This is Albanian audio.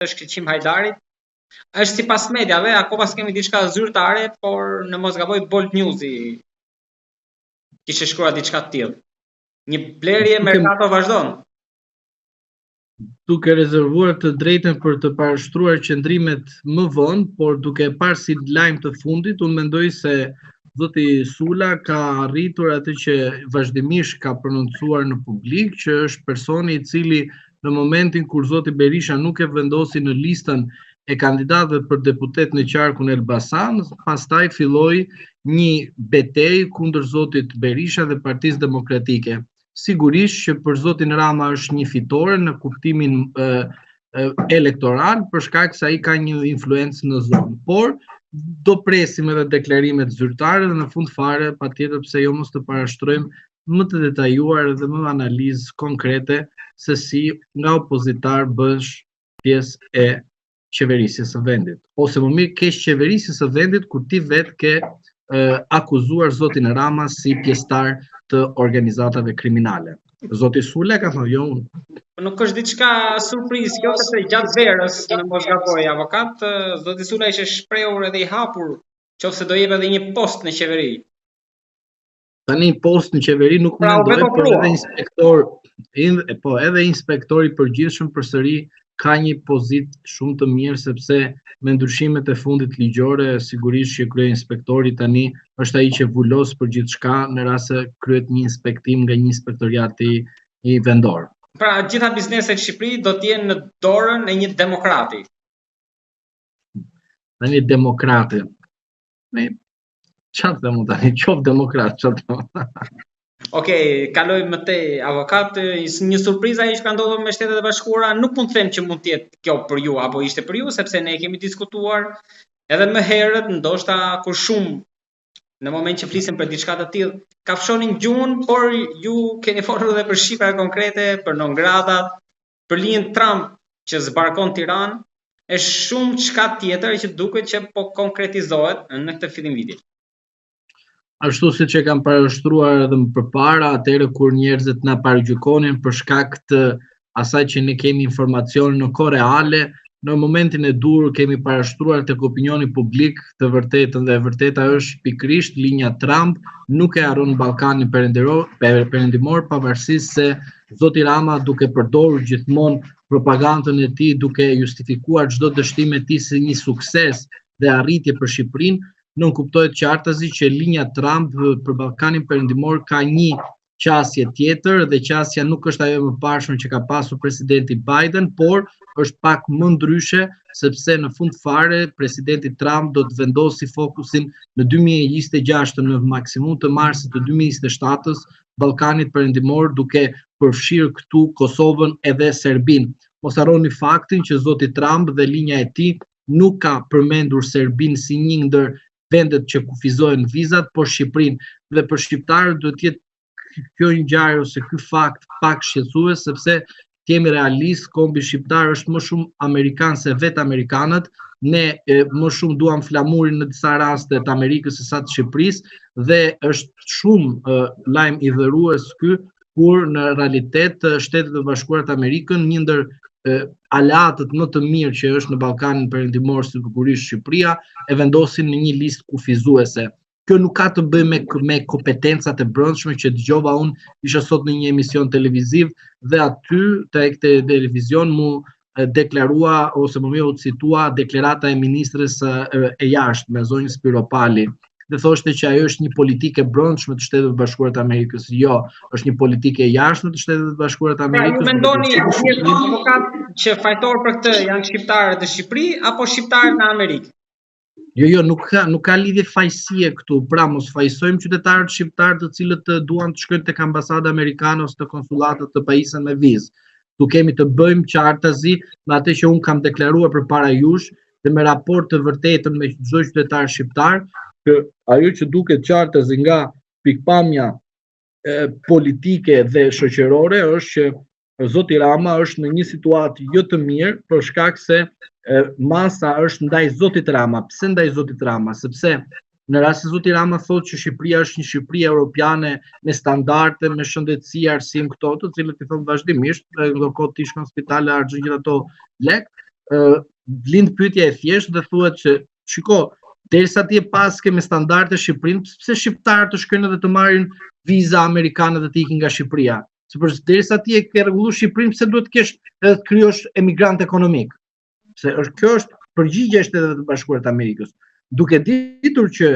është Shqipim Hajdarit. Është sipas mediave, akoma s'kemi diçka zyrtare, por në mos gaboj Bolt Newsi kishte shkruar diçka të tillë. Një blerje merkato vazhdon. Duke rezervuar të drejtën për të parashtruar qëndrimet më vonë, por duke parë si lajm të fundit, unë mendoj se zoti Sula ka arritur atë që vazhdimisht ka prononcuar në publik, që është personi I cili në momentin kur zoti Berisha nuk e vendosi në listën e kandidatëve për deputet në qarkun Elbasan, pastaj filloi një betejë kundër zotit Berisha dhe Partisë Demokratike. Sigurisht që për zotin Rama është një fitore në kuptimin elektoral, për shkak se ai ka një influencë në zonë. Por do presim edhe deklarimet zyrtare dhe në fund fare, patjetër pse jo mos të parashtrojmë më të detajuar dhe më analizë konkrete se si nga opozitar bësh pjesë e qeverisjes së vendit. Ose më mirë kesh qeverisjes së vendit kur ti vetë ke akuzuar zotin Rama si pjesëtar të organizatave kriminale. Zoti Sule ka thënë jo unë. Nuk është diçka surprizë kjo, sepse gjatë verës në mos gaboj avokat, zoti Sule ishte shprehur edhe I hapur qofse do jep edhe një post në qeveri. Tani post në qeveri nuk mendoj, por edhe inspektor, edhe inspektori I përgjithshëm përsëri ka një pozitë shumë të mirë, sepse me ndryshimet e fundit ligjore, sigurisht që krye inspektori tani është ai që vulos për gjithçka në rast se kryet një inspektim nga një inspektoriat I vendor. Pra, gjitha bizneset në Shqipëri do të jenë në dorën e një demokrati. Tani demokrati. Çfarë them tani? Qof demokrat, çfarë them? Okej, kalojmë te avokat, një surprizë ai që ka ndodhur me Shtetet e Bashkuara, nuk mund të them që mund të jetë kjo për ju apo ishte për ju, sepse ne kemi diskutuar edhe më herët, ndoshta kur shumë në moment që flisim për diçka të tillë, kafshonin gjuhën, por ju keni folur edhe për shifra konkrete, për nongratat, për linjën Trump që zbarkon Tiranë, është shumë çka tjetër që duket që po konkretizohet në këtë fillim viti. Ashtu siç e kam parashtruar edhe më përpara, atëherë kur njerëzit na paragjykonin për shkak të asaj që ne kemi informacion në kohë reale, në momentin e dur kemi parashtruar tek opinioni publik të vërtetën dhe e vërteta është pikërisht linja Trump nuk e harron Ballkanin perëndimor, pavarësisht se zoti Rama duke përdorur gjithmonë propagandën e tij, duke justifikuar çdo dështim e tij si një sukses dhe arritje për Shqipërinë, nuk kuptohet qartësi që linja Trump për Ballkanin perëndimor ka një qasje tjetër dhe qasja nuk është ajo më pashme që ka pasur presidenti Biden, por është pak më ndryshe sepse në fund fare presidenti Trump do të vendosi fokusin në 2026 në maksimum të marsit të 2027-s Ballkanit perëndimor duke përfshirë këtu Kosovën edhe Serbinë. Mos harroni faktin që zoti Trump dhe linja e tij nuk ka përmendur Serbinë si një ndër vendet që kufizohen vizat, por Shqipërinë. Dhe për shqiptarët duhet të jetë kjo ngjarje ose ky fakt pak shqetësues, sepse të jemi realist, kombi shqiptar është më shumë amerikan se vetë amerikanët. Ne më shumë duam flamurin në disa raste të Amerikës se sa të Shqipërisë dhe është shumë lajm I dhërues ky, kur në realitet Shtetet e Bashkuara të Amerikën, një ndër aleatët më të mirë që është në Ballkanin perëndimor, sigurisht Shqipëria, e vendosin në një listë kufizuese. Kjo nuk ka të bëjë me kompetencat e brendshme që dëgjova unë, isha sot në një emision televiziv dhe aty tek televizion mu deklarua ose më mirë u citua deklarata e ministres e jashtme, zonjës Piropali. Dhe thoshte që ajo është një politikë e brendshme të Shtetet Bashkuara të Amerikës. Jo, është një politikë e jashtme të Shtetet Bashkuara të Amerikës. Ju mendoni avokat që fajtor për këtë janë shqiptarët e Shqipëri apo shqiptarët në Amerikë? Jo, nuk ka lidhje fajësie këtu. Pra mos fajsojmë qytetarët shqiptar të cilët duan të shkojnë tek ambasada amerikane ose të konsullatet të pajisen me vizë. Tu kemi të bëjmë qartazi me atë që unë kam deklaruar përpara jush dhe me raport të vërtetën me çdo qytetar shqiptar, që ajo që duket qartësi nga pikpamja politike dhe shoqërore është që zoti Rama është në një situatë jo të mirë për shkak se masa është ndaj zotit Rama. Pse ndaj zotit Rama? Sepse në rast se zoti Rama thotë që Shqipëria është një Shqipëri europiane me standarde, me shëndetësi, arsim këto, të cilët I thon vazhdimisht, ndërkohë ti shkon në spitale arxhin gjithë ato lek, lind pyetja e thjeshtë dhe thuhet që shiko, derisa ti e paske me standarde Shqipërinë, pse shqiptarët të shkojnë edhe të marrin viza amerikane dhe të ikin nga Shqipëria? Sepse derisa ti e ke rregulluar Shqipërinë, pse duhet të kesh edhe të krijosh emigrant ekonomik? Kjo është përgjigje e Shtetet e Bashkuara të Amerikës. Duke ditur që